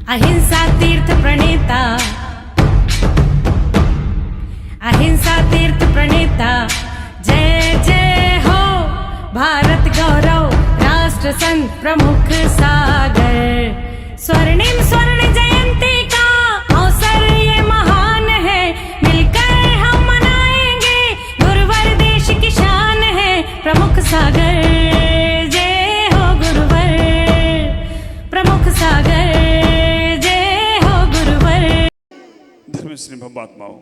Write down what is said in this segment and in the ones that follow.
अहिंसा तीर्थ प्रणेता, अहिंसा तीर्थ प्रणेता, जय जय हो भारत गौरव राष्ट्र संत प्रमुख सागर। स्वर्णिम स्वर्ण जयंती का अवसर ये महान है, मिलकर हम मनाएंगे गुरुवर देश की शान है प्रमुख सागर। जय हो गुरुवर प्रमुख सागर, जय हो गुरुवर। धर्मश्री महात्माओं,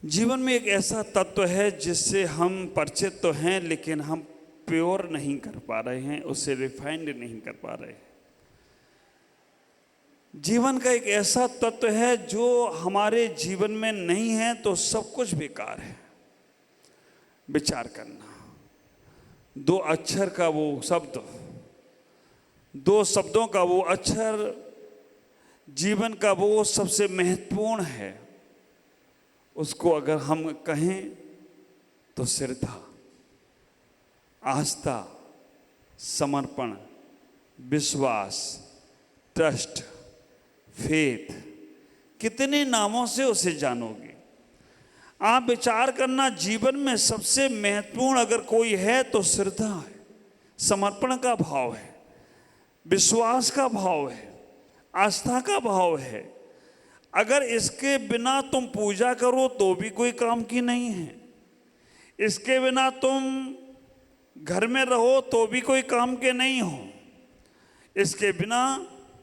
जीवन में एक ऐसा तत्व है जिससे हम परिचित तो हैं लेकिन हम प्योर नहीं कर पा रहे हैं, उससे रिफाइंड नहीं कर पा रहे हैं। जीवन का एक ऐसा तत्व है जो हमारे जीवन में नहीं है तो सब कुछ बेकार है। विचार करना, दो अक्षर का वो शब्द, दो शब्दों का वो अक्षर जीवन का वो सबसे महत्वपूर्ण है। उसको अगर हम कहें तो श्रद्धा, आस्था, समर्पण, विश्वास, ट्रस्ट, फेथ, कितने नामों से उसे जानोगे। आप विचार करना, जीवन में सबसे महत्वपूर्ण अगर कोई है तो श्रद्धा है, समर्पण का भाव है, विश्वास का भाव है, आस्था का भाव है। अगर इसके बिना तुम पूजा करो तो भी कोई काम की नहीं है, इसके बिना तुम घर में रहो तो भी कोई काम के नहीं हो, इसके बिना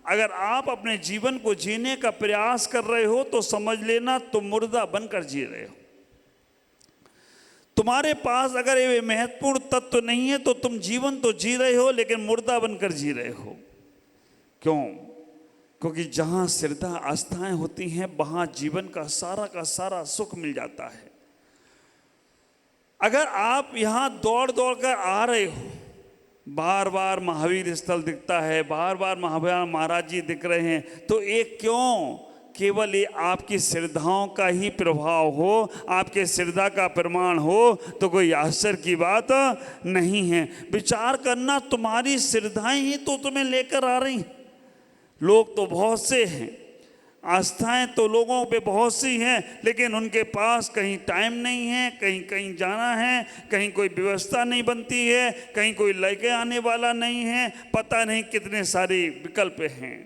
अगर आप अपने जीवन को जीने का प्रयास कर रहे हो तो समझ लेना तुम मुर्दा बनकर जी रहे हो। तुम्हारे पास अगर ये महत्वपूर्ण तत्व नहीं है तो तुम जीवन तो जी रहे हो लेकिन मुर्दा बनकर जी रहे हो। क्यों? क्योंकि जहाँ श्रद्धा आस्थाएं होती हैं वहाँ जीवन का सारा सुख मिल जाता है। अगर आप यहाँ दौड़ दौड़ कर आ रहे हो, बार बार महावीर स्थल दिखता है, बार बार महावीर महाराज जी दिख रहे हैं, तो एक क्यों? केवल ये आपकी श्रद्धाओं का ही प्रभाव हो, आपके श्रद्धा का प्रमाण हो तो कोई आश्चर्य की बात नहीं है। विचार करना, तुम्हारी श्रद्धाएं ही तो तुम्हें लेकर आ रही हैं। लोग तो बहुत से हैं, आस्थाएं तो लोगों पे बहुत सी हैं, लेकिन उनके पास कहीं टाइम नहीं है, कहीं कहीं जाना है, कहीं कोई व्यवस्था नहीं बनती है, कहीं कोई लेके आने वाला नहीं है, पता नहीं कितने सारे विकल्प हैं।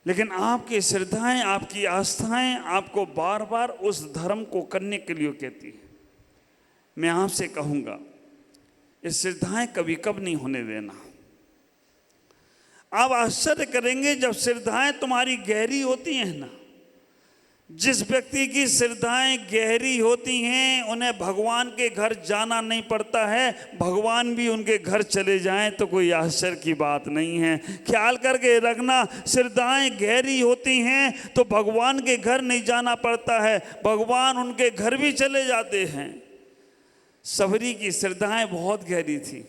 लेकिन आपकी श्रद्धाएं, आपकी आस्थाएं आपको बार बार उस धर्म को करने के लिए कहती है। मैं आपसे कहूँगा, ये श्रद्धाएं कभी कब नहीं होने देना। आप आश्चर्य करेंगे जब श्रद्धाएं तुम्हारी गहरी होती हैं ना। जिस व्यक्ति की श्रद्धाएं गहरी होती हैं उन्हें भगवान के घर जाना नहीं पड़ता है, भगवान भी उनके घर चले जाएं तो कोई आश्चर्य की बात नहीं है। ख्याल करके रखना, श्रद्धाएं गहरी होती हैं तो भगवान के घर नहीं जाना पड़ता है, भगवान उनके घर भी चले जाते हैं। सबरी की श्रद्धाएं बहुत गहरी थी,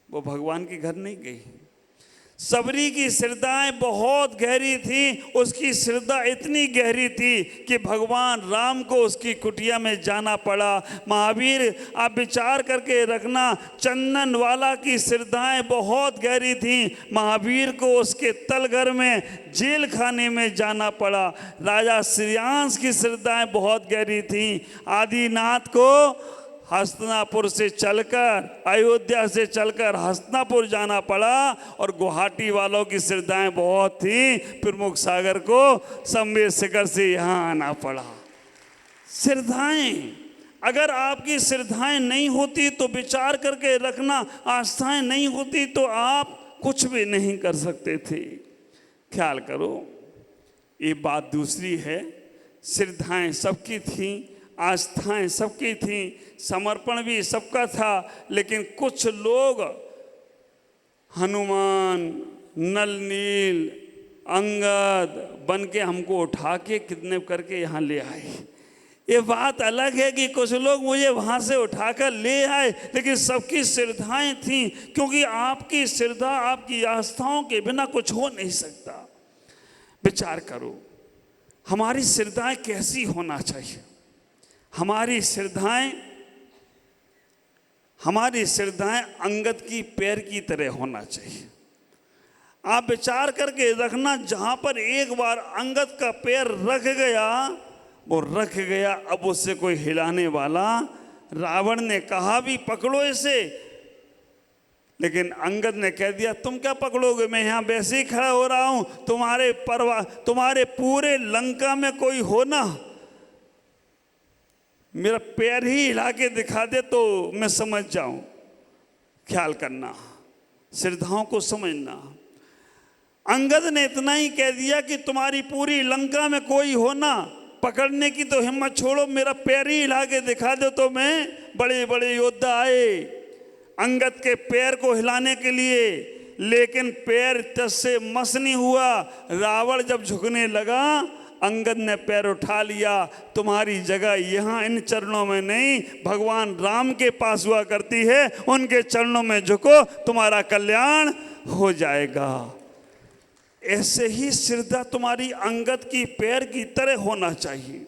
वो भगवान के घर नहीं गई। सबरी की श्रद्धाएं बहुत गहरी थी, उसकी श्रद्धा इतनी गहरी थी कि भगवान राम को उसकी कुटिया में जाना पड़ा। महावीर, आप विचार करके रखना, चंदन वाला की श्रद्धाएं बहुत गहरी थी, महावीर को उसके तलघर में जेल खाने में जाना पड़ा। राजा श्रेयांश की श्रद्धाएं बहुत गहरी थी, आदिनाथ को हस्तिनापुर से चलकर, अयोध्या से चलकर हस्तिनापुर जाना पड़ा। और गुवाहाटी वालों की श्रद्धाएं बहुत थी, प्रमुख सागर को संवेद शिखर से यहाँ आना पड़ा। श्रद्धाएं, अगर आपकी श्रद्धाएं नहीं होती तो विचार करके रखना, आस्थाएं नहीं होती तो आप कुछ भी नहीं कर सकते थे। ख्याल करो, ये बात दूसरी है। श्रद्धाएं सबकी थी, आस्थाएं सबकी थी, समर्पण भी सबका था, लेकिन कुछ लोग हनुमान, नल नील, अंगद बन के हमको उठा के किडनैप करके यहाँ ले आए। ये बात अलग है कि कुछ लोग मुझे वहाँ से उठाकर ले आए, लेकिन सबकी श्रद्धाएं थीं, क्योंकि आपकी श्रद्धा, आपकी आस्थाओं के बिना कुछ हो नहीं सकता। विचार करो, हमारी श्रद्धाएं कैसी होना चाहिए। हमारी श्रद्धाएं अंगद की पैर की तरह होना चाहिए। आप विचार करके रखना, जहां पर एक बार अंगद का पैर रख गया वो रख गया, अब उससे कोई हिलाने वाला। रावण ने कहा भी पकड़ो इसे, लेकिन अंगद ने कह दिया तुम क्या पकड़ोगे, मैं यहाँ वैसे ही खड़ा हो रहा हूं, तुम्हारे पूरे लंका में कोई हो ना, मेरा पैर ही हिला के दिखा दे तो मैं समझ जाऊं। ख्याल करना, श्रद्धाओं को समझना। अंगद ने इतना ही कह दिया कि तुम्हारी पूरी लंका में कोई हो ना, पकड़ने की तो हिम्मत छोड़ो, मेरा पैर ही हिला के दिखा दो तो मैं। बड़े बड़े योद्धा आए अंगद के पैर को हिलाने के लिए, लेकिन पैर टस से मस नहीं हुआ। रावण जब झुकने लगा, अंगद ने पैर उठा लिया, तुम्हारी जगह यहाँ इन चरणों में नहीं, भगवान राम के पास हुआ करती है, उनके चरणों में झुको, तुम्हारा कल्याण हो जाएगा। ऐसे ही श्रद्धा तुम्हारी अंगद की पैर की तरह होना चाहिए।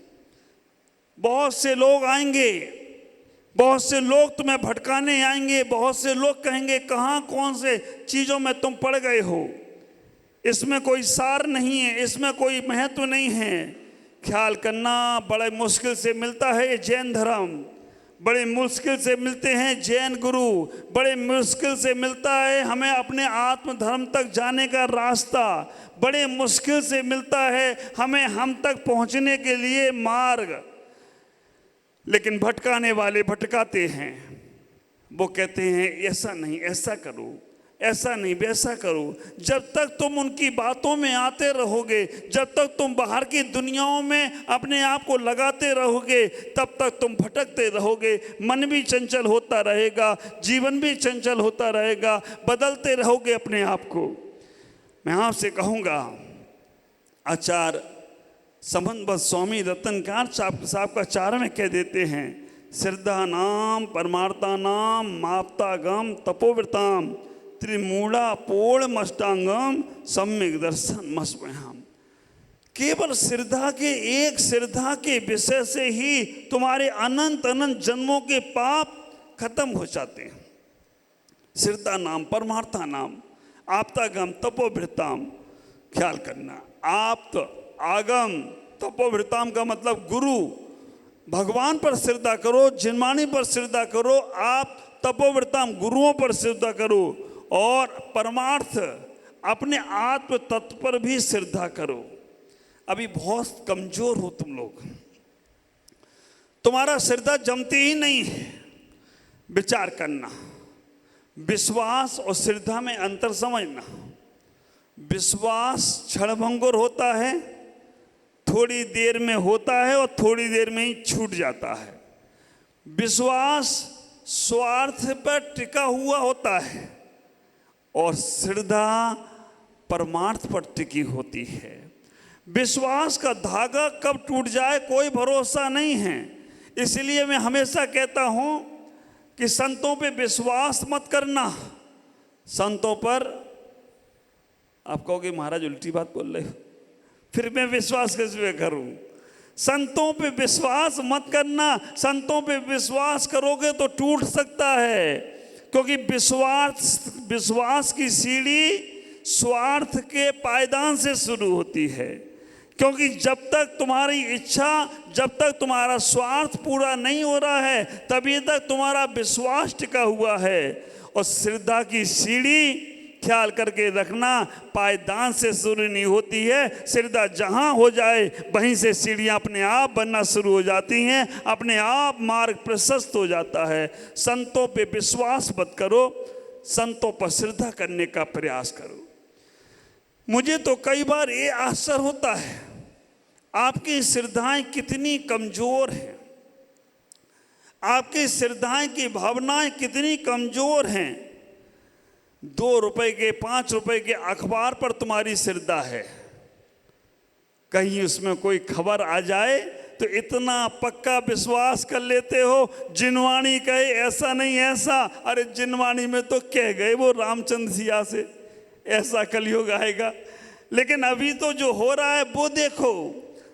बहुत से लोग आएंगे, बहुत से लोग तुम्हें भटकाने आएंगे, बहुत से लोग कहेंगे कहाँ कौन से चीज़ों में तुम पड़ गए हो, इसमें कोई सार नहीं है, इसमें कोई महत्व नहीं है। ख्याल करना, बड़े मुश्किल से मिलता है ये जैन धर्म, बड़े मुश्किल से मिलते हैं जैन गुरु, बड़े मुश्किल से मिलता है हमें अपने आत्म धर्म तक जाने का रास्ता, बड़े मुश्किल से मिलता है हमें हम तक पहुंचने के लिए मार्ग। लेकिन भटकाने वाले भटकाते हैं, वो कहते हैं ऐसा नहीं ऐसा करो, ऐसा नहीं वैसा करो। जब तक तुम उनकी बातों में आते रहोगे, जब तक तुम बाहर की दुनियाओं में अपने आप को लगाते रहोगे, तब तक तुम भटकते रहोगे। मन भी चंचल होता रहेगा, जीवन भी चंचल होता रहेगा, बदलते रहोगे अपने आप को। मैं आपसे कहूँगा, आचार्य संबंध स्वामी रतनकार साहब का चार में कह देते हैं, श्रद्धा नाम परमार्था नाम माप्तागम तपोव्रताम त्रिमूढ़ा पूर्णमष्टांगम सम्यक दर्शन मस्मयाम। केवल श्रद्धा के, एक श्रद्धा के विषय से ही तुम्हारे अनंत अनंत जन्मों के पाप खत्म हो जाते हैं। श्रद्धा नाम परमार्था नाम आप्तागम तपोभृताम। ख्याल करना, आप्त आगम तपोभृताम का मतलब गुरु, भगवान पर श्रद्धा करो, जिनवाणी पर श्रद्धा करो। आप तपोव्रताम गुरुओं पर श्रद्धा करो, और परमार्थ अपने आत्म तत्व पर भी श्रद्धा करो। अभी बहुत कमजोर हो तुम लोग, तुम्हारा श्रद्धा जमती ही नहीं है। विचार करना, विश्वास और श्रद्धा में अंतर समझना। विश्वास क्षणभंगुर होता है, थोड़ी देर में होता है और थोड़ी देर में ही छूट जाता है। विश्वास स्वार्थ पर टिका हुआ होता है और श्रद्धा परमार्थ पर टिकी होती है। विश्वास का धागा कब टूट जाए कोई भरोसा नहीं है। इसलिए मैं हमेशा कहता हूं कि संतों पे विश्वास मत करना। संतों पर आप कहोगे महाराज उल्टी बात बोल रहे हो, फिर मैं विश्वास किस पे करूं? संतों पे विश्वास मत करना। संतों पे विश्वास करोगे तो टूट सकता है, क्योंकि विश्वास की सीढ़ी स्वार्थ के पायदान से शुरू होती है। क्योंकि जब तक तुम्हारी इच्छा, जब तक तुम्हारा स्वार्थ पूरा नहीं हो रहा है, तभी तक तुम्हारा विश्वास टिका हुआ है। और श्रद्धा की सीढ़ी ख्याल करके रखना, पायदान से शुरू नहीं होती है। श्रद्धा जहाँ हो जाए वहीं से सीढ़ियाँ अपने आप बनना शुरू हो जाती हैं, अपने आप मार्ग प्रशस्त हो जाता है। संतों पे विश्वास मत करो, संतों पर श्रद्धा करने का प्रयास करो। मुझे तो कई बार ये आश्चर्य होता है, आपकी श्रद्धाएं कितनी कमज़ोर हैं, आपकी श्रद्धाएं की भावनाएं कितनी कमज़ोर हैं। 2 रुपए के 5 रुपए के अखबार पर तुम्हारी श्रद्धा है, कहीं उसमें कोई खबर आ जाए तो इतना पक्का विश्वास कर लेते हो, जिनवाणी कहे ऐसा नहीं ऐसा, अरे जिनवाणी में तो कह गए वो रामचंद्र सिया से ऐसा कलयुग आएगा। लेकिन अभी तो जो हो रहा है वो देखो,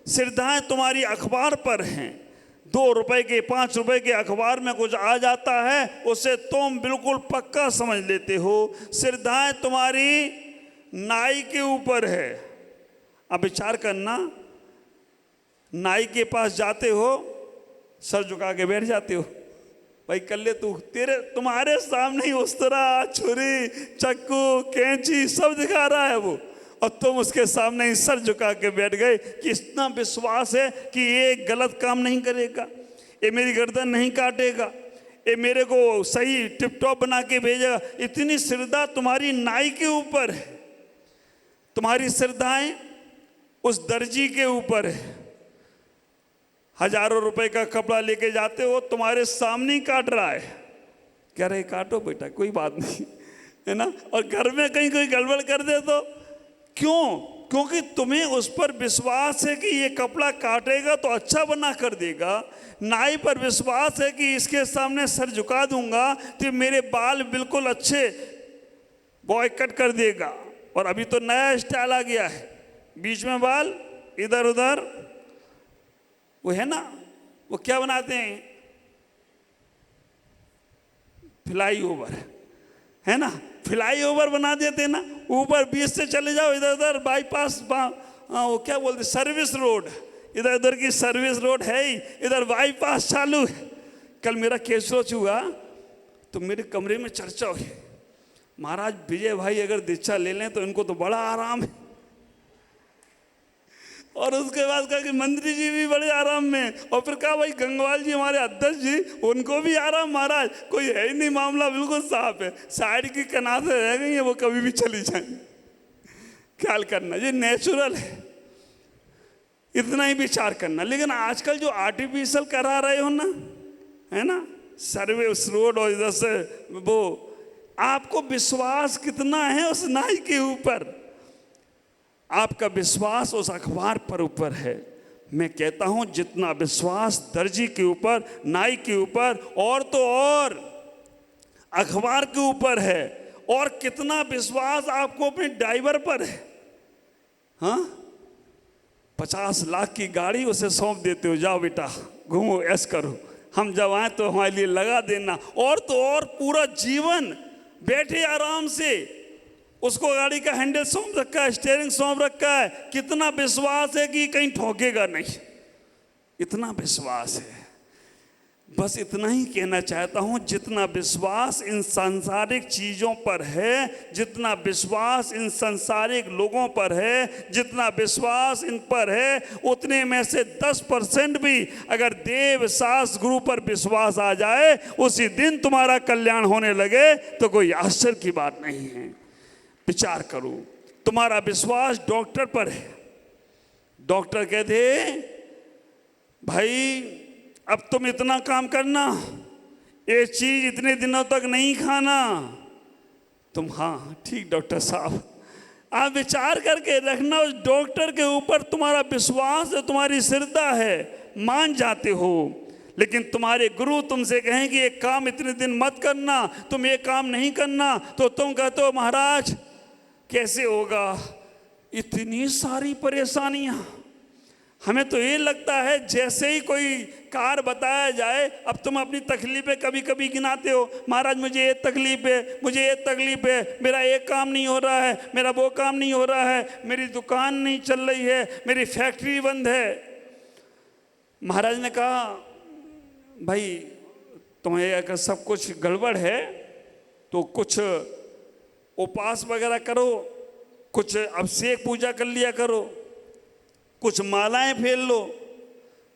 श्रद्धाएं तुम्हारी अखबार पर हैं। 2 रुपए के 5 रुपए के अखबार में कुछ आ जाता है, उसे तुम बिल्कुल पक्का समझ लेते हो। श्रद्धाएं तुम्हारी नाई के ऊपर है। अब विचार करना, नाई के पास जाते हो, सर झुका के बैठ जाते हो, भाई कर ले तू, तुम्हारे सामने ही उस तरह छुरी, चाकू, कैंची सब दिखा रहा है वो, और तुम उसके सामने ही सर झुका के बैठ गए कि इतना विश्वास है कि ये गलत काम नहीं करेगा, ये मेरी गर्दन नहीं काटेगा, ये मेरे को सही टिप टॉप बना के भेजेगा। इतनी श्रद्धा तुम्हारी नाई के ऊपर है, तुम्हारी श्रद्धाएं उस दर्जी के ऊपर है। हजारों रुपए का कपड़ा लेके जाते हो, तुम्हारे सामने ही काट रहा है, कह रहे काटो बेटा कोई बात नहीं, है ना। और घर में कहीं कोई गड़बड़ कर दे तो क्यों? क्योंकि तुम्हें उस पर विश्वास है कि ये कपड़ा काटेगा तो अच्छा बना कर देगा। नाई पर विश्वास है कि इसके सामने सर झुका दूंगा तो मेरे बाल बिल्कुल अच्छे बॉय कट कर देगा। और अभी तो नया स्टाइल आ गया है, बीच में बाल इधर उधर, वो है ना, वो क्या बनाते हैं, फ्लाई ओवर, है ना, फ्लाई ओवर बना देते हैं ना, ऊपर बीच से चले जाओ, इधर उधर बाईपास, वो क्या बोलते, सर्विस रोड, इधर उधर की सर्विस रोड है ही, इधर बाईपास चालू है। कल मेरा केस हुआ तो मेरे कमरे में चर्चा हुई, महाराज विजय भाई अगर दीक्षा ले लें तो इनको तो बड़ा आराम है। और उसके बाद कहा कि मंत्री जी भी बड़े आराम में, और फिर कहा भाई गंगवाल जी हमारे अध्यक्ष जी, उनको भी आराम, महाराज कोई है ही नहीं, मामला बिल्कुल साफ है, साइड की कनातें रह गई हैं, वो कभी भी चली जाएंगी। ख्याल करना, ये नेचुरल है, इतना ही विचार करना। लेकिन आजकल जो आर्टिफिशियल करा रहे हो ना, है ना, सर्विस रोड और इधर से वो, आपको विश्वास कितना है उस नाई के ऊपर? आपका विश्वास उस अखबार पर ऊपर है। मैं कहता हूं जितना विश्वास दर्जी के ऊपर, नाई के ऊपर, और तो और अखबार के ऊपर है, और कितना विश्वास आपको अपने ड्राइवर पर है। हाँ, 50 लाख की गाड़ी उसे सौंप देते हो, जाओ बेटा घूमो ऐश करो, हम जब आए तो हमारे लिए लगा देना। और तो और पूरा जीवन बैठे आराम से, उसको गाड़ी का हैंडल सौंप रखा है, स्टीयरिंग सौंप रखा है, कितना विश्वास है कि कहीं ठोकेगा नहीं, इतना विश्वास है। बस इतना ही कहना चाहता हूं, जितना विश्वास इन सांसारिक चीज़ों पर है, जितना विश्वास इन सांसारिक लोगों पर है, जितना विश्वास इन पर है, उतने में से 10% भी अगर देव शास्त्र गुरु पर विश्वास आ जाए, उसी दिन तुम्हारा कल्याण होने लगे तो कोई आश्चर्य की बात नहीं है। विचार करो, तुम्हारा विश्वास डॉक्टर पर है, डॉक्टर कहते भाई अब तुम इतना काम करना, ये चीज इतने दिनों तक नहीं खाना, तुम हाँ ठीक डॉक्टर साहब, आप विचार करके रखना, उस डॉक्टर के ऊपर तुम्हारा विश्वास है, तुम्हारी श्रद्धा है, मान जाते हो। लेकिन तुम्हारे गुरु तुमसे कहें कि एक काम इतने दिन मत करना, तुम ये काम नहीं करना, तो तुम कहते हो महाराज कैसे होगा, इतनी सारी परेशानियां। हमें तो ये लगता है जैसे ही कोई कार बताया जाए, अब तुम अपनी तकलीफें कभी कभी गिनाते हो, महाराज मुझे ये तकलीफ है, मुझे ये तकलीफ है, मेरा ये काम नहीं हो रहा है, मेरा वो काम नहीं हो रहा है, मेरी दुकान नहीं चल रही है, मेरी फैक्ट्री बंद है। महाराज ने कहा भाई तुम्हें अगर सब कुछ गड़बड़ है तो कुछ उपवास वगैरह करो, कुछ अभिषेक पूजा कर लिया करो, कुछ मालाएं फेर लो,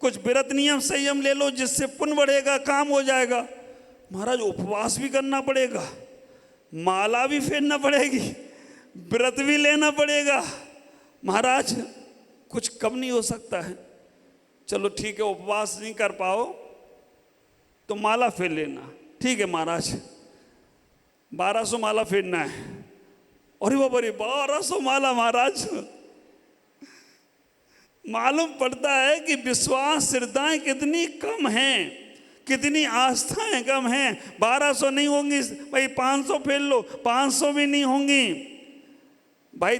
कुछ व्रत नियम संयम ले लो, जिससे पुण्य बढ़ेगा, काम हो जाएगा। महाराज उपवास भी करना पड़ेगा, माला भी फेरना पड़ेगी, व्रत भी लेना पड़ेगा, महाराज कुछ कम नहीं हो सकता है। चलो ठीक है, उपवास नहीं कर पाओ तो माला फेर लेना, ठीक है महाराज 1200 माला फेरना है। अरे बाबा रे 1200 माला महाराज, मालूम पड़ता है कि विश्वास श्रद्धाएं कितनी कम हैं, कितनी आस्थाएं कम हैं। 1200 नहीं होंगी भाई, 500 फेर लो, 500 भी नहीं होंगी भाई,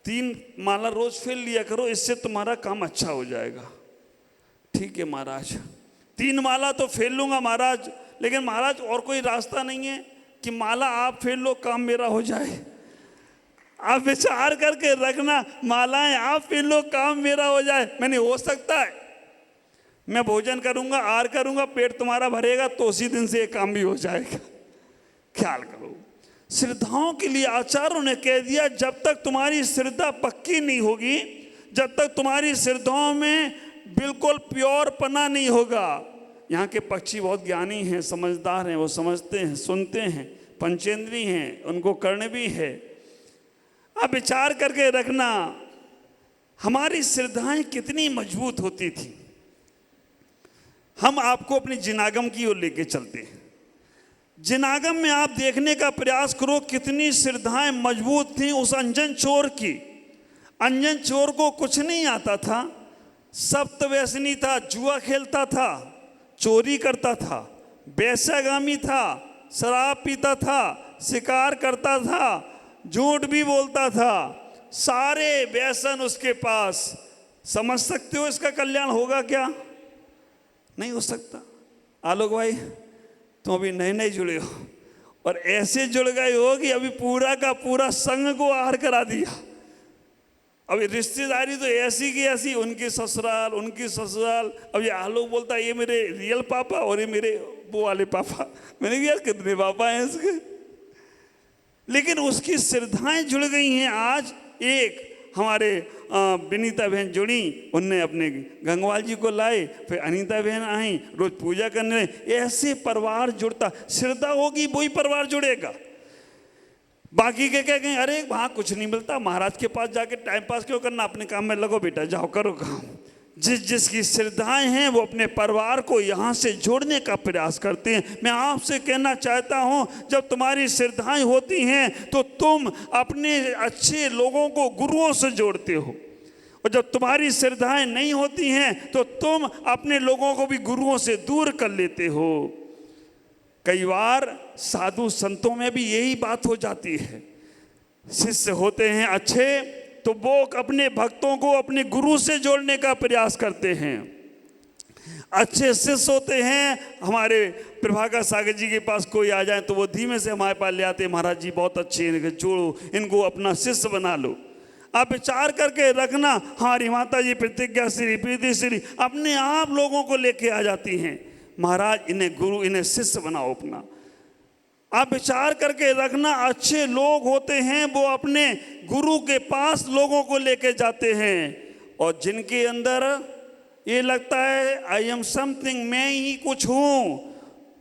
3 माला रोज फेर लिया करो, इससे तुम्हारा काम अच्छा हो जाएगा। ठीक है महाराज, 3 माला तो फेर लूंगा महाराज, लेकिन महाराज और कोई रास्ता नहीं है कि माला आप फेर लो काम मेरा हो जाए? आप विचार करके रखना, मालाएं आप पहन लो, काम मेरा हो जाए। मैंने हो सकता है मैं भोजन करूंगा, आहार करूंगा, पेट तुम्हारा भरेगा, तो उसी दिन से ये काम भी हो जाएगा। ख्याल करो, श्रद्धाओं के लिए आचार्यों ने कह दिया, जब तक तुम्हारी श्रद्धा पक्की नहीं होगी, जब तक तुम्हारी श्रद्धाओं में बिल्कुल प्योर पना नहीं होगा। यहाँ के पक्षी बहुत ज्ञानी हैं, समझदार हैं, वो समझते हैं, सुनते हैं, पंचेंद्री हैं, उनको कर्ण भी है। अब विचार करके रखना, हमारी श्रद्धाएं कितनी मजबूत होती थी। हम आपको अपनी जिनागम की ओर लेके चलते हैं। जिनागम में आप देखने का प्रयास करो कितनी श्रद्धाएं मजबूत थी उस अंजन चोर की। अंजन चोर को कुछ नहीं आता था, सप्तव्यसनी था, जुआ खेलता था, चोरी करता था, वेश्यागामी था, शराब पीता था, शिकार करता था, झूठ भी बोलता था, सारे व्यसन उसके पास। समझ सकते हो इसका कल्याण होगा क्या? नहीं हो सकता। आलोक भाई, तुम अभी नए नए जुड़े हो और ऐसे जुड़ गए हो कि अभी पूरा का पूरा संघ को आहार करा दिया। अभी रिश्तेदारी तो ऐसी की ऐसी, उनकी ससुराल, उनकी ससुराल। अब ये आलोक बोलता है ये मेरे रियल पापा और ये मेरे वो वाले पापा। मैंने कहा यार कितने पापा हैं इसके, लेकिन उसकी श्रद्धाएं जुड़ गई हैं। आज एक हमारे विनीता बहन जुड़ी, उनने अपने गंगवाल जी को लाए, फिर अनीता बहन आई, रोज पूजा करने। ऐसे परिवार जुड़ता, श्रद्धा होगी वही परिवार जुड़ेगा। बाकी के कह गए अरे वहाँ कुछ नहीं मिलता, महाराज के पास जाके टाइम पास क्यों करना, अपने काम में लगो बेटा, जाओ करो काम। जिसकी श्रद्धाएं हैं वो अपने परिवार को यहाँ से जोड़ने का प्रयास करते हैं। मैं आपसे कहना चाहता हूँ, जब तुम्हारी श्रद्धाएं होती हैं तो तुम अपने अच्छे लोगों को गुरुओं से जोड़ते हो, और जब तुम्हारी श्रद्धाएं नहीं होती हैं तो तुम अपने लोगों को भी गुरुओं से दूर कर लेते हो। कई बार साधु संतों में भी यही बात हो जाती है। शिष्य होते हैं अच्छे तो वो अपने भक्तों को अपने गुरु से जोड़ने का प्रयास करते हैं। अच्छे शिष्य होते हैं, हमारे प्रभाकर सागर जी के पास कोई आ जाए तो वो धीमे से हमारे पास ले आते हैं, महाराज जी बहुत अच्छे हैं, जोड़ो इनको, अपना शिष्य बना लो। आप विचार करके रखना, हमारी माता जी प्रतिज्ञा श्री, प्रीति श्री अपने आप लोगों को लेके आ जाती हैं, महाराज इन्हें गुरु, इन्हें शिष्य बनाओ अपना। आप विचार करके रखना, अच्छे लोग होते हैं वो अपने गुरु के पास लोगों को लेके जाते हैं, और जिनके अंदर ये लगता है आई एम समथिंग, मैं ही कुछ हूँ,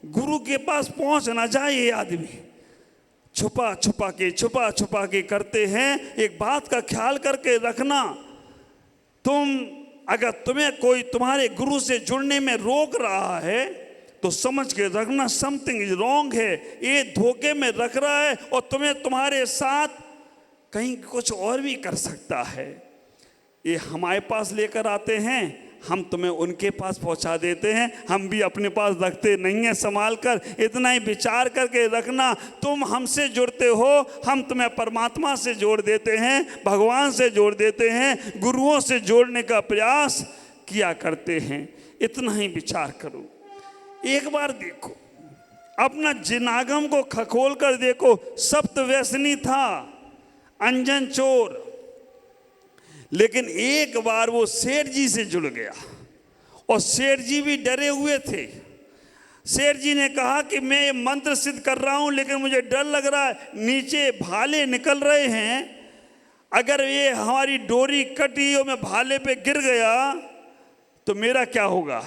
गुरु के पास पहुँच ना जाए ये आदमी, छुपा छुपा के करते हैं। एक बात का ख्याल करके रखना, अगर तुम्हें कोई तुम्हारे गुरु से जुड़ने में रोक रहा है तो समझ के रखना समथिंग इज रॉन्ग है, ये धोखे में रख रहा है और तुम्हें तुम्हारे साथ कहीं कुछ और भी कर सकता है। ये हमारे पास लेकर आते हैं, हम तुम्हें उनके पास पहुंचा देते हैं, हम भी अपने पास रखते नहीं हैं संभाल कर। इतना ही विचार करके रखना, तुम हमसे जुड़ते हो, हम तुम्हें परमात्मा से जोड़ देते हैं, भगवान से जोड़ देते हैं, गुरुओं से जोड़ने का प्रयास किया करते हैं। इतना ही विचार करो। एक बार देखो, अपना जिनागम को खखोल कर देखो। सप्तव्यसनी था, अंजन चोर, लेकिन एक बार वो सेठ जी से जुड़ गया और सेठ जी भी डरे हुए थे। सेठ जी ने कहा कि मैं ये मंत्र सिद्ध कर रहा हूं लेकिन मुझे डर लग रहा है, नीचे भाले निकल रहे हैं, अगर ये हमारी डोरी कटी और मैं भाले पे गिर गया तो मेरा क्या होगा।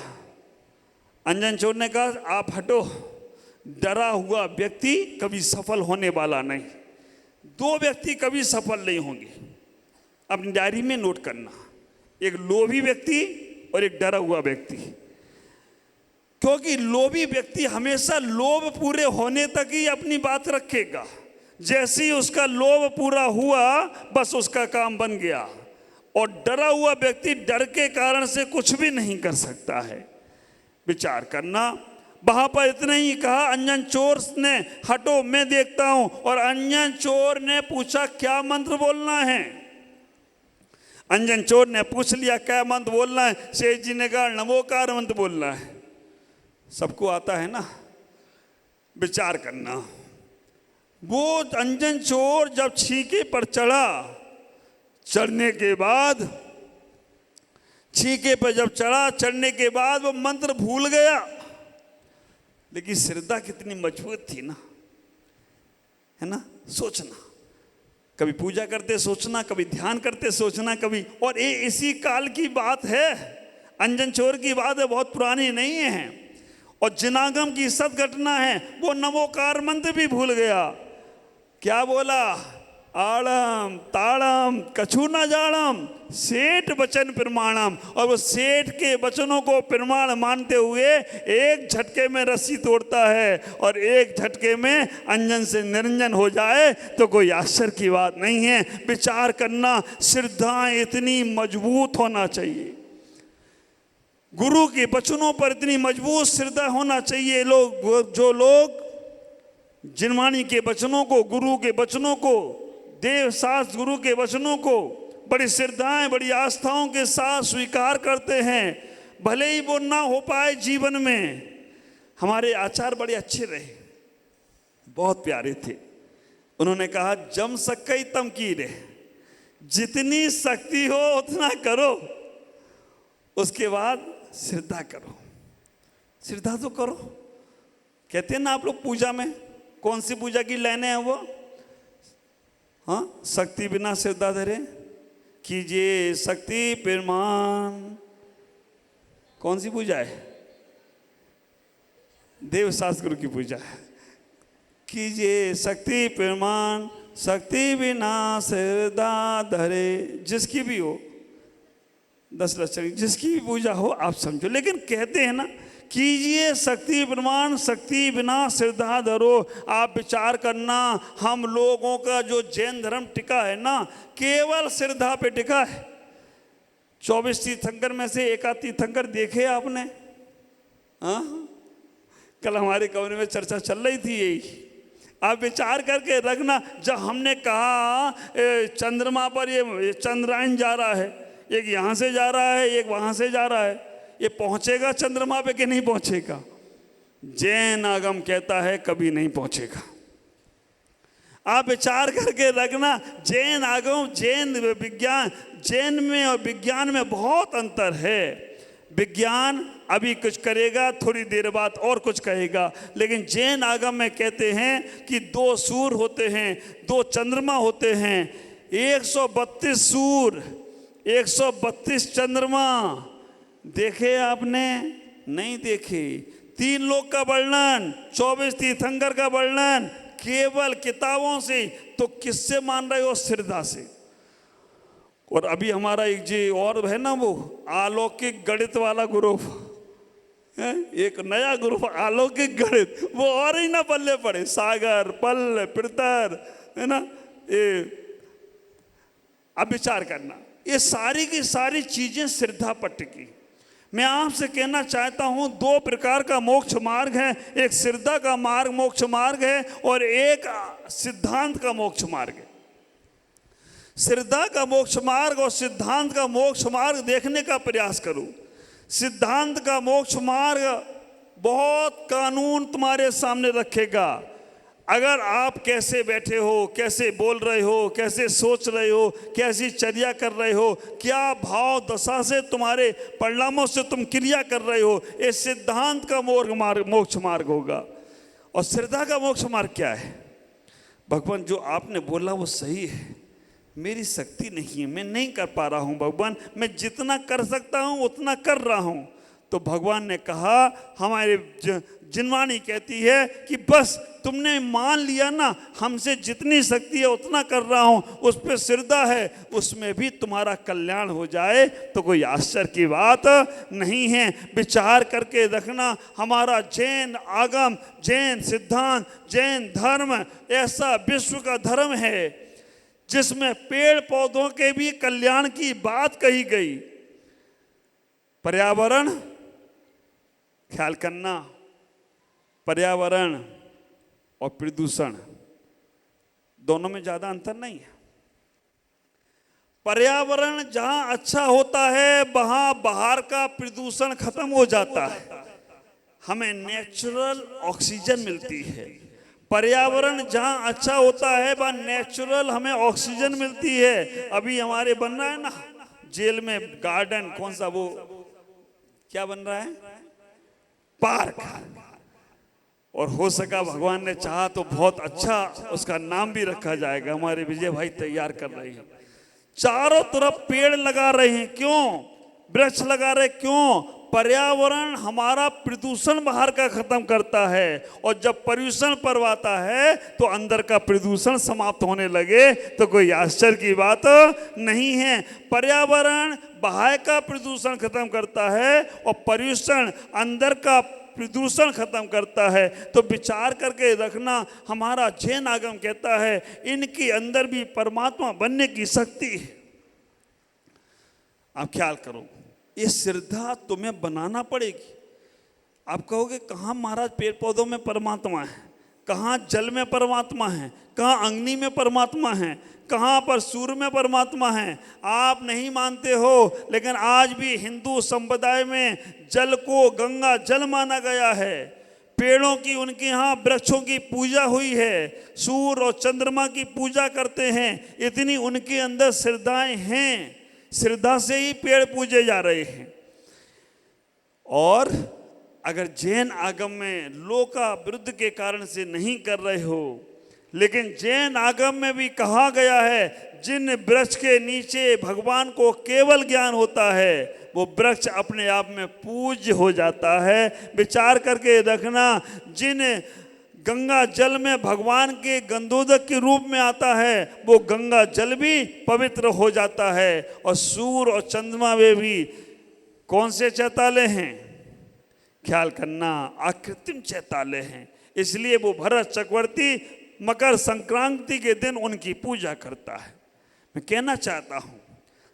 अंजन चोर ने कहा आप हटो, डरा हुआ व्यक्ति कभी सफल होने वाला नहीं। दो व्यक्ति कभी सफल नहीं होंगे, अपनी डायरी में नोट करना, एक लोभी व्यक्ति और एक डरा हुआ व्यक्ति। क्योंकि लोभी व्यक्ति हमेशा लोभ पूरे होने तक ही अपनी बात रखेगा, जैसे ही उसका लोभ पूरा हुआ बस उसका काम बन गया। और डरा हुआ व्यक्ति डर के कारण से कुछ भी नहीं कर सकता है। विचार करना। वहां पर इतना ही कहा, अंजन चोर ने हटो मैं देखता हूं, और अंजन चोर ने पूछा क्या मंत्र बोलना है। अंजन चोर ने पूछ लिया क्या मंत्र बोलना है। शेष जी ने कहा नमोकार मंत्र बोलना है। सबको आता है ना। विचार करना, वो अंजन चोर जब छीके पर चढ़ा, चढ़ने के बाद छीके पर जब चढ़ा, चढ़ने के बाद वो मंत्र भूल गया, लेकिन श्रद्धा कितनी मजबूत थी ना, है ना। सोचना, कभी पूजा करते सोचना, कभी ध्यान करते सोचना, कभी, और ये इसी काल की बात है, अंजन चोर की बात है, बहुत पुरानी नहीं है। और जिनागम की सत घटना है। वो नमोकार मंत्र भी भूल गया। क्या बोला? आड़म ताड़म कछु न जाड़म सेठ वचन प्रमाणम। और वो सेठ के वचनों को प्रमाण मानते हुए एक झटके में रस्सी तोड़ता है, और एक झटके में अंजन से निरंजन हो जाए तो कोई आश्चर्य की बात नहीं है। विचार करना, श्रद्धा इतनी मजबूत होना चाहिए, गुरु के वचनों पर इतनी मजबूत श्रद्धा होना चाहिए। जो लोग जिनवाणी के वचनों को, गुरु के वचनों को, देव शास्त्र गुरु के वचनों को बड़ी श्रद्धाएं, बड़ी आस्थाओं के साथ स्वीकार करते हैं, भले ही वो ना हो पाए जीवन में। हमारे आचार्य बड़े अच्छे रहे, बहुत प्यारे थे। उन्होंने कहा, जम सकई तम की रे, जितनी शक्ति हो उतना करो, उसके बाद श्रद्धा करो। श्रद्धा तो करो। कहते हैं ना आप लोग पूजा में, कौन सी पूजा की लाइनें हैं वो? हाँ, शक्ति बिना श्रद्धा धरे कीजिए शक्ति प्रमाण। कौन सी पूजा है? देव शास्त्र गुरु की पूजा है। कीजिए शक्ति प्रमाण, शक्ति बिना श्रद्धा धरे। जिसकी भी हो, 10 लक्षण, जिसकी भी पूजा हो आप समझो, लेकिन कहते हैं ना, कीजिए शक्ति प्रमाण, शक्ति बिना श्रद्धा धरो। आप विचार करना, हम लोगों का जो जैन धर्म टिका है ना, केवल श्रद्धा पे टिका है। 24 तीर्थंकर में से एकाध तीर्थंकर देखे आपने? हाँ, कल हमारे कमरे में चर्चा चल रही थी यही। आप विचार करके रखना, जब हमने कहा चंद्रमा पर ये चंद्रायन जा रहा है, एक यहाँ से जा रहा है, एक वहाँ से जा रहा है, ये पहुँचेगा चंद्रमा पे कि नहीं पहुँचेगा? जैन आगम कहता है कभी नहीं पहुँचेगा। आप विचार करके रखना, जैन आगम, जैन विज्ञान, जैन में और विज्ञान में बहुत अंतर है। विज्ञान अभी कुछ करेगा, थोड़ी देर बाद और कुछ कहेगा, लेकिन जैन आगम में कहते हैं कि 2 सूर्य होते हैं, 2 चंद्रमा होते हैं, 132 सूर्य, 132 चंद्रमा। देखे आपने? नहीं देखे। 3 लोक का वर्णन, 24 तीर्थंकर का वर्णन केवल किताबों से, तो किससे मान रहे हो? श्रद्धा से। और अभी हमारा एक जी और है ना, वो अलौकिक गणित वाला ग्रुप, एक नया ग्रुप अलौकिक गणित, वो और ही ना पल्ले पड़े, सागर पल पितर, है ना। ये अब विचार करना, ये सारी की सारी चीजें श्रद्धा पर टिकी। मैं आपसे कहना चाहता हूं, 2 प्रकार का मोक्ष मार्ग है, एक श्रद्धा का मार्ग मोक्ष मार्ग है, और एक सिद्धांत का मोक्ष मार्ग है। श्रद्धा का मोक्ष मार्ग और सिद्धांत का मोक्ष मार्ग देखने का प्रयास करो। सिद्धांत का मोक्ष मार्ग बहुत कानून तुम्हारे सामने रखेगा। अगर आप कैसे बैठे हो, कैसे बोल रहे हो, कैसे सोच रहे हो, कैसी चर्या कर रहे हो, क्या भाव दशा से तुम्हारे परिणामों से तुम क्रिया कर रहे हो, ये सिद्धांत का मोक्ष मार्ग होगा। और श्रद्धा का मोक्ष मार्ग क्या है? भगवान जो आपने बोला वो सही है, मेरी शक्ति नहीं है, मैं नहीं कर पा रहा हूँ भगवान, मैं जितना कर सकता हूँ उतना कर रहा हूँ। तो भगवान ने कहा, हमारे जिनवाणी कहती है कि बस तुमने मान लिया ना, हमसे जितनी शक्ति है उतना कर रहा हूँ, उस पर श्रद्धा है, उसमें भी तुम्हारा कल्याण हो जाए तो कोई आश्चर्य की बात नहीं है। विचार करके रखना, हमारा जैन आगम, जैन सिद्धांत, जैन धर्म ऐसा विश्व का धर्म है जिसमें पेड़ पौधों के भी कल्याण की बात कही गई। पर्यावरण ख्याल करना, पर्यावरण और प्रदूषण दोनों में ज्यादा अंतर नहीं है। पर्यावरण जहां अच्छा होता है वहां बाहर का प्रदूषण खत्म हो जाता है, हमें नेचुरल ऑक्सीजन मिलती है। पर्यावरण जहाँ अच्छा होता है वहाँ नेचुरल हमें ऑक्सीजन मिलती है। अभी हमारे बन रहा है ना जेल में गार्डन, कौन सा वो क्या बन रहा है, पार्क, और हो सका भगवान ने चाहा तो बहुत अच्छा उसका नाम भी रखा जाएगा। हमारे विजय भाई तैयार कर रहे हैं, चारों तरफ पेड़ लगा रहे हैं। क्यों वृक्ष लगा रहे, क्यों? पर्यावरण हमारा प्रदूषण बाहर का खत्म करता है, और जब प्रदूषण पर्व आता है तो अंदर का प्रदूषण समाप्त होने लगे तो कोई आश्चर्य की बात नहीं है। पर्यावरण बाहर का प्रदूषण खत्म करता है और पर्यावरण अंदर का प्रदूषण खत्म करता है। तो विचार करके रखना, हमारा जैन आगम कहता है इनके अंदर भी परमात्मा बनने की शक्ति है। आप ख्याल करो, ये श्रद्धा तुम्हें बनाना पड़ेगी। आप कहोगे कहाँ महाराज पेड़ पौधों में परमात्मा है, कहाँ जल में परमात्मा है, कहाँ अग्नि में परमात्मा है, कहाँ पर सूर्य में परमात्मा है। आप नहीं मानते हो, लेकिन आज भी हिंदू संप्रदाय में जल को गंगा जल माना गया है। पेड़ों की उनके यहाँ वृक्षों की पूजा हुई है, सूर्य और चंद्रमा की पूजा करते हैं। इतनी उनके अंदर श्रद्धाएं हैं, श्रद्धा से ही पेड़ पूजे जा रहे हैं। और अगर जैन आगम में लोका विरुद्ध के कारण से नहीं कर रहे हो, लेकिन जैन आगम में भी कहा गया है जिन वृक्ष के नीचे भगवान को केवल ज्ञान होता है वो वृक्ष अपने आप में पूज्य हो जाता है। विचार करके रखना, जिन गंगा जल में भगवान के गंधोदक के रूप में आता है वो गंगा जल भी पवित्र हो जाता है। और सूर्य और चंद्रमा में भी कौन से चैताले हैं, ख्याल करना, आकृत्रिम चैताले हैं। इसलिए वो भरत चक्रवर्ती मकर संक्रांति के दिन उनकी पूजा करता है। मैं कहना चाहता हूँ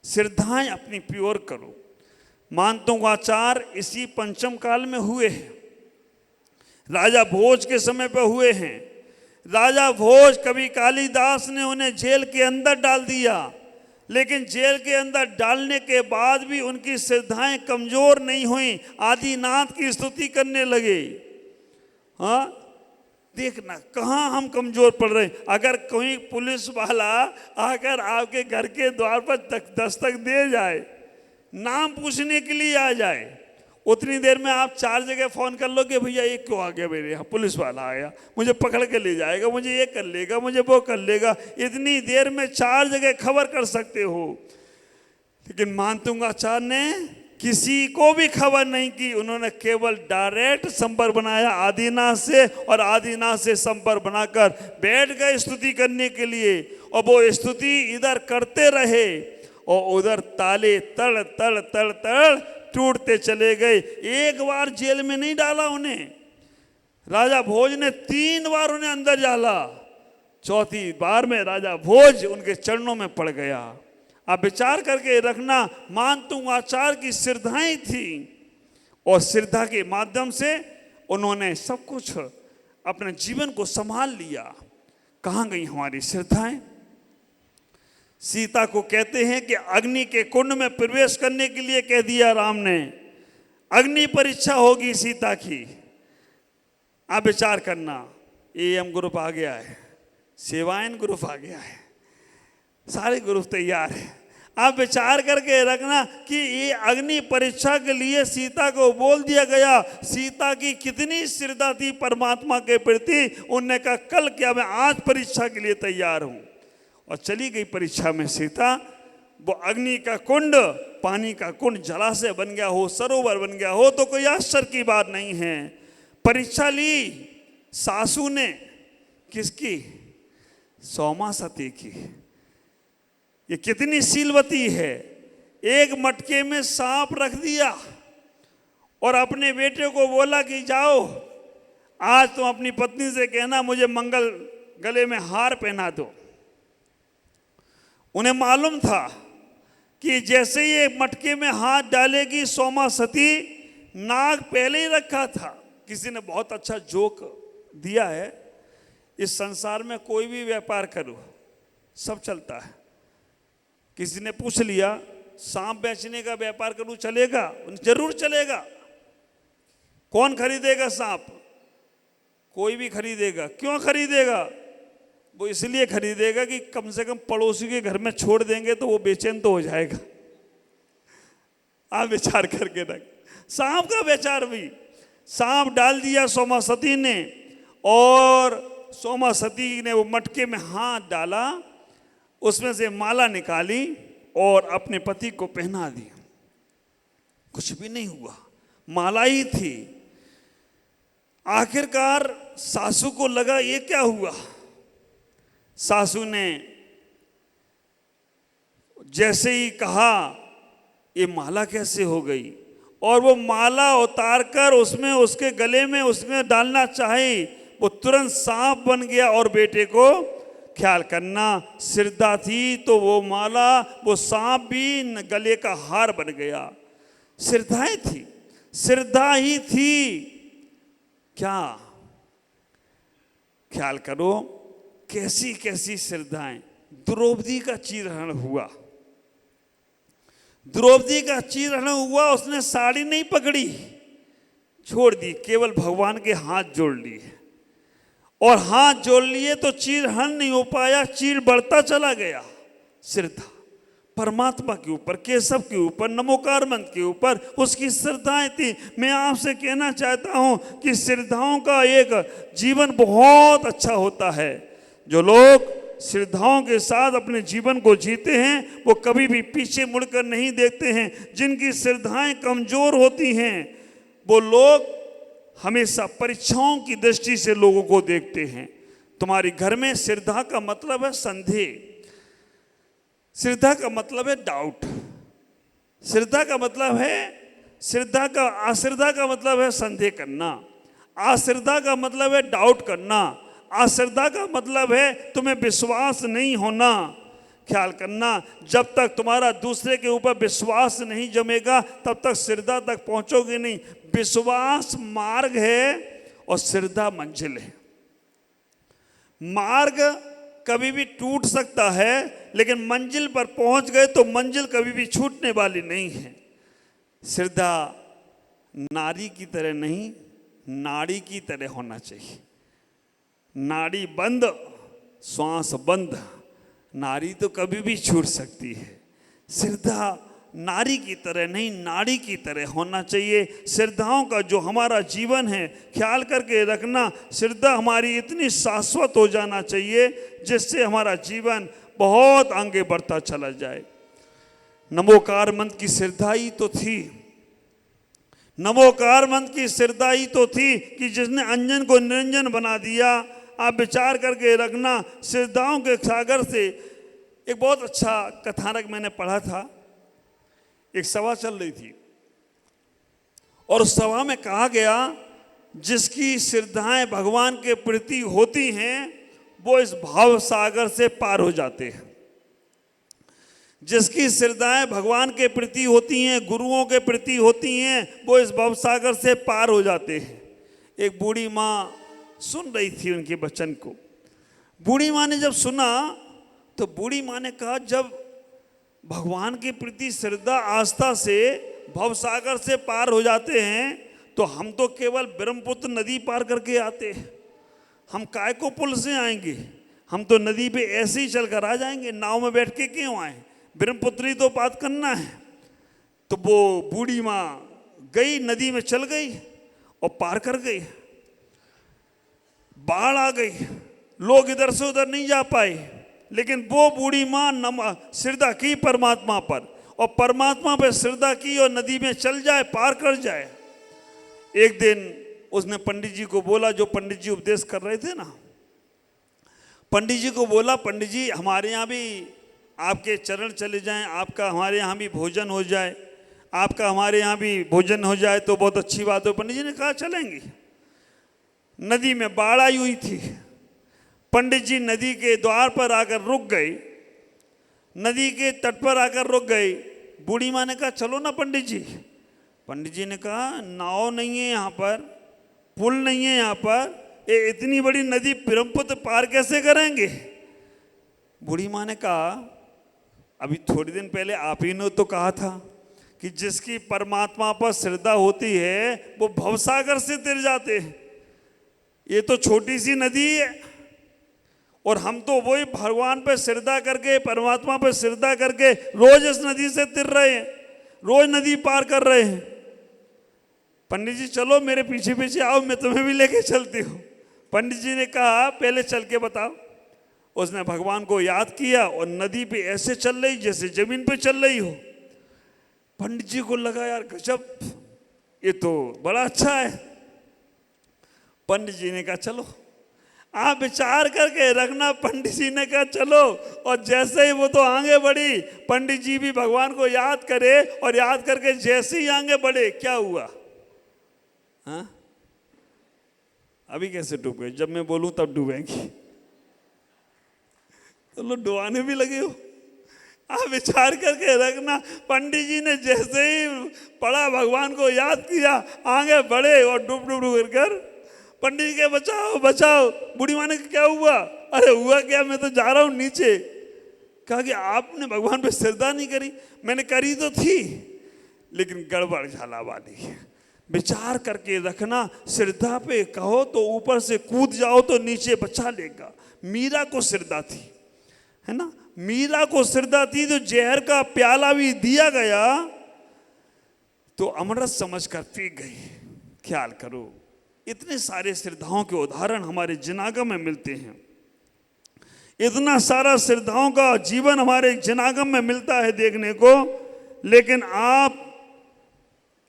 श्रद्धाएं अपनी प्योर करो। मानतों का आचार इसी पंचम काल में हुए हैं, राजा भोज के समय पर हुए हैं। राजा भोज, कवि कालिदास ने उन्हें जेल के अंदर डाल दिया, लेकिन जेल के अंदर डालने के बाद भी उनकी श्रद्धाएं कमजोर नहीं हुई, आदिनाथ की स्तुति करने लगे। हाँ, देखना कहाँ हम कमजोर पड़ रहे हैं। अगर कोई पुलिस वाला आकर आपके घर के द्वार पर दस्तक दे जाए, नाम पूछने के लिए आ जाए, उतनी देर में आप 4 जगह फ़ोन कर लोगे, भैया ये क्यों आ गया मेरे यहाँ, पुलिस वाला आया, मुझे पकड़ के ले जाएगा, मुझे ये कर लेगा, मुझे वो कर लेगा। इतनी देर में 4 जगह खबर कर सकते हो। लेकिन मानतुंगाचार्य ने किसी को भी खबर नहीं की, उन्होंने केवल डायरेक्ट संपर्क बनाया आदिनाथ से, और आदिनाथ से संपर्क बनाकर बैठ गए स्तुति करने के लिए। और वो स्तुति इधर करते रहे और उधर ताले तड़ तड़ तड़ तड़ टूटते चले गए। एक बार जेल में नहीं डाला उन्हें, राजा भोज ने 3 बार उन्हें अंदर डाला। चौथी बार में राजा भोज उनके चरणों में पड़ गया। आप विचार करके रखना, मानतुंगाचार्य की श्रद्धाएं थी, और श्रद्धा के माध्यम से उन्होंने सब कुछ अपने जीवन को संभाल लिया। कहाँ गई हमारी श्रद्धाएं? सीता को कहते हैं कि अग्नि के कुंड में प्रवेश करने के लिए कह दिया राम ने, अग्नि परीक्षा होगी सीता की। आप विचार करना, AM ग्रुप आ गया है, सेवायन ग्रुप आ गया है, सारे ग्रुप तैयार है। आप विचार करके रखना कि ये अग्नि परीक्षा के लिए सीता को बोल दिया गया। सीता की कितनी श्रद्धा थी परमात्मा के प्रति, उन्होंने कहा कल क्या, मैं आज परीक्षा के लिए तैयार हूँ। और चली गई परीक्षा में सीता। वो अग्नि का कुंड, पानी का कुंड जलाशय बन गया हो, सरोवर बन गया हो तो कोई आश्चर्य की बात नहीं है। परीक्षा ली सासू ने, किसकी? सौमा सती की। ये कितनी शीलवती है। एक मटके में सांप रख दिया और अपने बेटे को बोला कि जाओ आज तुम अपनी पत्नी से कहना मुझे मंगल गले में हार पहना दो। उन्हें मालूम था कि जैसे ही एक मटके में हाथ डालेगी सौमा सती, नाग पहले ही रखा था। किसी ने बहुत अच्छा जोक दिया है, इस संसार में कोई भी व्यापार करो सब चलता है। किसी ने पूछ लिया सांप बेचने का व्यापार करूं चलेगा? जरूर चलेगा। कौन खरीदेगा सांप? कोई भी खरीदेगा। क्यों खरीदेगा? वो इसलिए खरीदेगा कि कम से कम पड़ोसी के घर में छोड़ देंगे तो वो बेचैन तो हो जाएगा। आप विचार करके रख। सांप का विचार भी, सांप डाल दिया सोमा सती ने, और सोमा सती ने वो मटके में हाथ डाला, उसमें से माला निकाली और अपने पति को पहना दी। कुछ भी नहीं हुआ, माला ही थी। आखिरकार सासू को लगा ये क्या हुआ। सासू ने जैसे ही कहा ये माला कैसे हो गई, और वो माला उतार कर उसमें उसके गले में उसमें डालना चाहे, वो तुरंत सांप बन गया। और बेटे को ख्याल करना, सिरदा थी तो वो माला, वो सांप भी गले का हार बन गया। सिरदाएं थी, सिरदा ही थी। क्या ख्याल करो, कैसी कैसी सिरदाएं। द्रौपदी का चीरहरण हुआ, द्रौपदी का चीरहरण हुआ। उसने साड़ी नहीं पकड़ी, छोड़ दी, केवल भगवान के हाथ जोड़ लिए, और हाथ जोड़ लिए तो चीरहरण नहीं हो पाया, चीर बढ़ता चला गया। श्रद्धा परमात्मा के ऊपर, केशव के ऊपर, नमोकार मंत्र के ऊपर उसकी श्रद्धाएं थी। मैं आपसे कहना चाहता हूं कि श्रद्धाओं का एक जीवन बहुत अच्छा होता है। जो लोग श्रद्धाओं के साथ अपने जीवन को जीते हैं वो कभी भी पीछे मुड़कर नहीं देखते हैं। जिनकी श्रद्धाएं कमजोर होती हैं वो लोग हमेशा परीक्षाओं की दृष्टि से लोगों को देखते हैं। तुम्हारे घर में श्रद्धा का मतलब है संदेह, श्रद्धा का मतलब है डाउट, श्रद्धा का मतलब है अश्रद्धा का मतलब है संदेह करना, अश्रद्धा का मतलब है डाउट करना, अश्रद्धा का मतलब है तुम्हें विश्वास नहीं होना। ख्याल करना, जब तक तुम्हारा दूसरे के ऊपर विश्वास नहीं जमेगा तब तक श्रद्धा तक पहुंचोगे नहीं। विश्वास मार्ग है और श्रद्धा मंजिल है। मार्ग कभी भी टूट सकता है, लेकिन मंजिल पर पहुंच गए तो मंजिल कभी भी छूटने वाली नहीं है। श्रद्धा नारी की तरह नहीं, नाड़ी की तरह होना चाहिए। नाड़ी बंद, श्वास बंद, नारी तो कभी भी छूट सकती है। श्रद्धा नारी की तरह नहीं, नाड़ी की तरह होना चाहिए। श्रद्धाओं का जो हमारा जीवन है, ख्याल करके रखना, श्रद्धा हमारी इतनी शाश्वत हो जाना चाहिए जिससे हमारा जीवन बहुत आगे बढ़ता चला जाए। नमोकार मंत्र की श्रद्धा ही तो थी, नमोकार मंत्र की श्रद्धा ही तो थी कि जिसने अंजन को निरंजन बना दिया। आप विचार करके रखना, श्रद्धाओं के सागर से एक बहुत अच्छा कथानक मैंने पढ़ा था। एक सभा चल रही थी और उस सभा में कहा गया जिसकी श्रद्धाएं भगवान के प्रति होती हैं वो इस भाव सागर से पार हो जाते हैं। जिसकी श्रद्धाएं भगवान के प्रति होती हैं, गुरुओं के प्रति होती हैं, वो इस भव सागर से पार हो जाते हैं। एक बूढ़ी माँ सुन रही थी उनके वचन को। बूढ़ी माँ ने जब सुना तो बूढ़ी माँ ने कहा, जब भगवान के प्रति श्रद्धा आस्था से भवसागर से पार हो जाते हैं तो हम तो केवल ब्रह्मपुत्र नदी पार करके आते हैं। हम काय को पुल से आएंगे, हम तो नदी पे ऐसे ही चलकर आ जाएंगे, नाव में बैठ के क्यों आए, ब्रह्मपुत्र ही तो पार करना है। तो वो बूढ़ी माँ गई, नदी में चल गई और पार कर गई। बाढ़ आ गई, लोग इधर से उधर नहीं जा पाए, लेकिन वो बूढ़ी माँ श्रद्धा की परमात्मा पर, और परमात्मा पर श्रद्धा की और नदी में चल जाए, पार कर जाए। एक दिन उसने पंडित जी को बोला, जो पंडित जी उपदेश कर रहे थे ना, पंडित जी को बोला, पंडित जी हमारे यहाँ भी आपके चरण चले जाएं, आपका हमारे यहाँ भी भोजन हो जाए, आपका हमारे यहाँ भी भोजन हो जाए तो बहुत अच्छी बात हो। पंडित जी ने कहा चलेंगे। नदी में बाढ़ आई हुई थी। पंडित जी नदी के द्वार पर आकर रुक गए, नदी के तट पर आकर रुक गए। बूढ़ी माँ ने कहा चलो ना पंडित जी। पंडित जी ने कहा नाव नहीं है यहाँ पर, पुल नहीं है यहाँ पर, ये इतनी बड़ी नदी ब्रह्मपुत्र पार कैसे करेंगे। बूढ़ी माँ ने कहा अभी थोड़ी दिन पहले आप ही ने तो कहा था कि जिसकी परमात्मा पर श्रद्धा होती है वो भवसागर से तर जाते हैं। ये तो छोटी सी नदी है, और हम तो वही भगवान पे श्रद्धा करके, परमात्मा पे श्रद्धा करके रोज इस नदी से तिर रहे हैं, रोज नदी पार कर रहे हैं। पंडित जी चलो मेरे पीछे पीछे आओ, मैं तुम्हें भी लेके चलती हूँ। पंडित जी ने कहा पहले चल के बताओ। उसने भगवान को याद किया और नदी पे ऐसे चल रही जैसे जमीन पे चल रही हो। पंडित जी को लगा यार गजब, ये तो बड़ा अच्छा है। पंडित जी ने कहा चलो आप विचार करके रखना। पंडित जी ने कहा चलो, और जैसे ही वो तो आगे बढ़ी, पंडित जी भी भगवान को याद करे, और याद करके जैसे ही आगे बढ़े क्या हुआ? हाँ अभी कैसे डूब गए? जब मैं बोलूं तब डूबेंगी। तो लोग डुबाने भी लगे हो। आप विचार करके रखना, पंडित जी ने जैसे ही पढ़ा, भगवान को याद किया, आगे बढ़े और डूब डूब डूब कर पंडित जी के बचाओ बचाओ। बूढ़ी माँ ने क्या हुआ? अरे हुआ क्या, मैं तो जा रहा हूँ नीचे। कहा कि आपने भगवान पे श्रद्धा नहीं करी। मैंने करी तो थी, लेकिन गड़बड़ झाला वाली। विचार करके रखना, श्रद्धा पे कहो तो ऊपर से कूद जाओ तो नीचे बचा लेगा। मीरा को श्रद्धा थी, है ना, मीरा को श्रद्धा थी तो जहर का प्याला भी दिया गया तो अमृत समझकर पी गई। ख्याल करो, इतने सारे श्रद्धाओं के उदाहरण हमारे जनागम में मिलते हैं। इतना सारा श्रद्धाओं का जीवन हमारे जनागम में मिलता है देखने को, लेकिन आप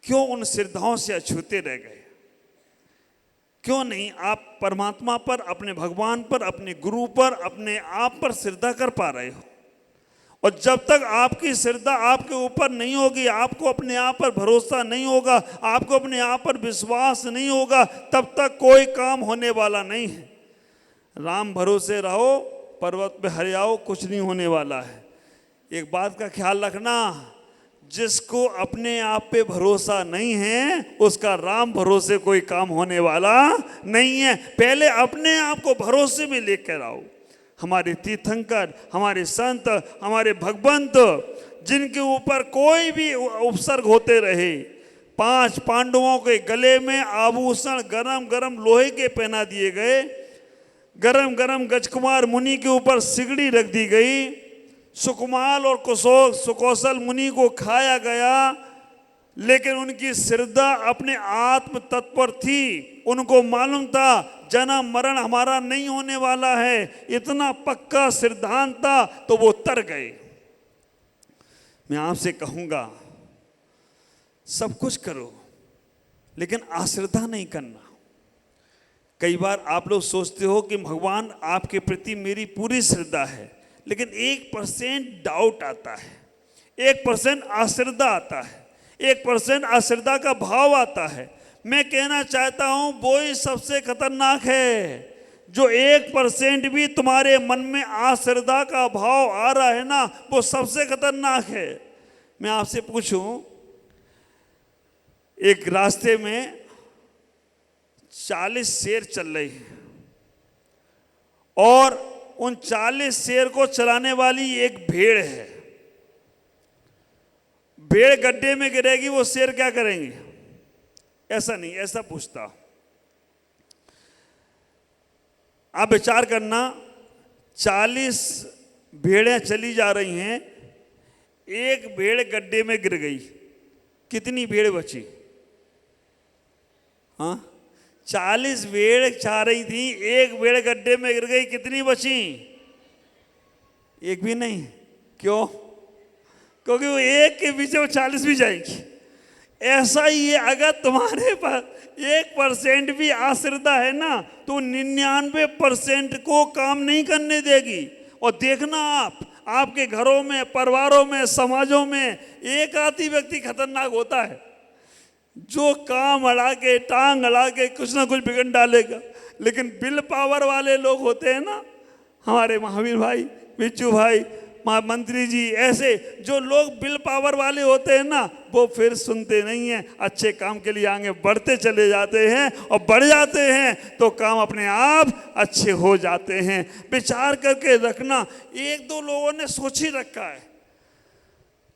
क्यों उन श्रद्धाओं से अछूते रह गए? क्यों नहीं आप परमात्मा पर, अपने भगवान पर, अपने गुरु पर, अपने आप पर श्रद्धा कर पा रहे हो? और जब तक आपकी श्रद्धा आपके ऊपर नहीं होगी, आपको अपने आप पर भरोसा नहीं होगा, आपको अपने आप पर विश्वास नहीं होगा, तब तक कोई काम होने वाला नहीं है। राम भरोसे रहो, पर्वत पे हरियाओ, कुछ नहीं होने वाला है। एक बात का ख्याल रखना, जिसको अपने आप पे भरोसा नहीं है उसका राम भरोसे कोई काम होने वाला नहीं है। पहले अपने आप को भरोसे में लेकर आओ। हमारे तीर्थंकर, हमारे संत, हमारे भगवंत, जिनके ऊपर कोई भी उपसर्ग होते रहे, 5 पांडवों के गले में आभूषण गरम गरम लोहे के पहना दिए गए, गरम गरम गजकुमार मुनि के ऊपर सिगड़ी रख दी गई, सुकुमाल और सुकौशल मुनि को खाया गया, लेकिन उनकी श्रद्धा अपने आत्म तत्पर थी। उनको मालूम था जन्म मरण हमारा नहीं होने वाला है, इतना पक्का सिद्धांत था, तो वो तर गए। मैं आपसे कहूँगा सब कुछ करो, लेकिन आश्रद्धा नहीं करना। कई बार आप लोग सोचते हो कि भगवान आपके प्रति मेरी पूरी श्रद्धा है, लेकिन 1% डाउट आता है, 1% आश्रद्धा आता है, 1% आश्रद्धा का भाव आता है। मैं कहना चाहता हूं वो ही सबसे खतरनाक है, जो 1% भी तुम्हारे मन में आश्रद्धा का भाव आ रहा है ना, वो सबसे खतरनाक है। मैं आपसे पूछूं, एक रास्ते में 40 शेर चल रहे हैं और उन 40 शेर को चलाने वाली एक भेड़ है। भेड़ गड्ढे में गिरेगी, वो शेर क्या करेंगे? ऐसा नहीं, ऐसा पूछता। आप विचार करना, 40 भेड़ें चली जा रही हैं, एक भेड़ गड्ढे में गिर गई, कितनी भेड़ बची? हाँ, 40 भेड़ जा रही थी, एक भेड़ गड्ढे में गिर गई, कितनी बची? एक भी नहीं। क्यों? क्योंकि वो एक के पीछे वो 40 भी जाएंगी। ऐसा ही है, अगर तुम्हारे पास 1% भी आश्रद्धा है ना, तो 99% को काम नहीं करने देगी। और देखना आपके घरों में, परिवारों में, समाजों में एक आधी व्यक्ति खतरनाक होता है, जो काम अड़ा के, टांग अड़ा के कुछ ना कुछ बिगड़ डालेगा। लेकिन बिल पावर वाले लोग होते हैं ना, हमारे महावीर भाई, बिच्छू भाई, मंत्री जी, ऐसे जो लोग बिल पावर वाले होते हैं ना, वो फिर सुनते नहीं हैं, अच्छे काम के लिए आगे बढ़ते चले जाते हैं, और बढ़ जाते हैं तो काम अपने आप अच्छे हो जाते हैं। विचार करके रखना। 1-2 लोगों ने सोच ही रखा है,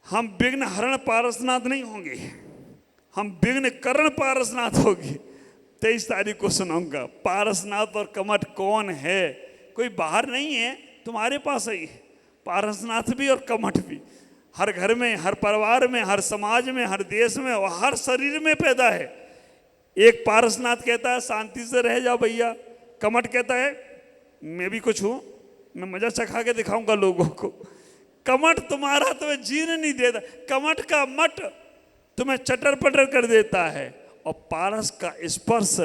हम विघ्न हरण पारसनाथ नहीं होंगे, हम विघ्न करण पारसनाथ होंगे। 23 तारीख को सुनाऊंगा। पारसनाथ और कमठ कौन है? कोई बाहर नहीं है, तुम्हारे पास ही है। पारसनाथ भी और कमठ भी हर घर में, हर परिवार में, हर समाज में, हर देश में और हर शरीर में पैदा है। एक पारसनाथ कहता है शांति से रह जाओ भैया, कमठ कहता है मैं भी कुछ हूं, मैं मजा चखा के दिखाऊंगा लोगों को। कमठ तुम्हारा तुम्हें जीने नहीं देता, कमठ का मठ तुम्हें चटर पटर कर देता है, और पारस का स्पर्श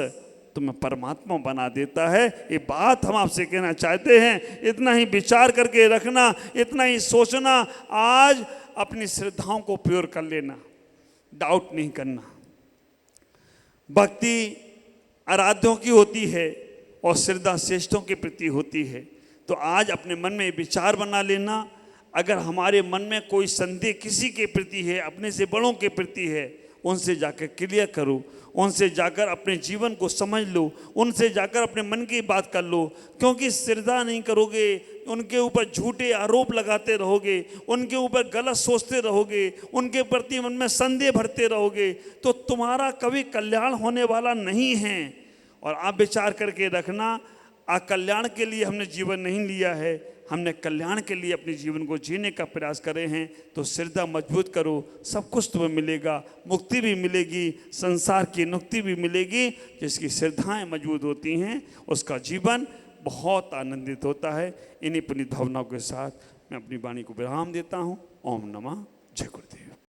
तुम्हें परमात्मा बना देता है। ये बात हम आपसे कहना चाहते हैं। इतना ही विचार करके रखना, इतना ही सोचना, आज अपनी श्रद्धाओं को प्योर कर लेना, डाउट नहीं करना। भक्ति आराध्यों की होती है और श्रद्धा श्रेष्ठों के प्रति होती है। तो आज अपने मन में विचार बना लेना, अगर हमारे मन में कोई संदेह किसी के प्रति है, अपने से बड़ों के प्रति है, उनसे जाकर क्लियर करो, उनसे जाकर अपने जीवन को समझ लो, उनसे जाकर अपने मन की बात कर लो। क्योंकि श्रद्धा नहीं करोगे, उनके ऊपर झूठे आरोप लगाते रहोगे, उनके ऊपर गलत सोचते रहोगे, उनके प्रति मन में संदेह भरते रहोगे, तो तुम्हारा कभी कल्याण होने वाला नहीं है। और आप विचार करके रखना, कल्याण के लिए हमने जीवन नहीं लिया है, हमने कल्याण के लिए अपने जीवन को जीने का प्रयास करे हैं। तो श्रद्धा मजबूत करो, सब कुछ तुम्हें मिलेगा, मुक्ति भी मिलेगी, संसार की मुक्ति भी मिलेगी। जिसकी श्रद्धाएं मजबूत होती हैं उसका जीवन बहुत आनंदित होता है। इन्हीं पुनीत भावनाओं के साथ मैं अपनी वाणी को विराम देता हूँ। ओम नमः जय गुरुदेव।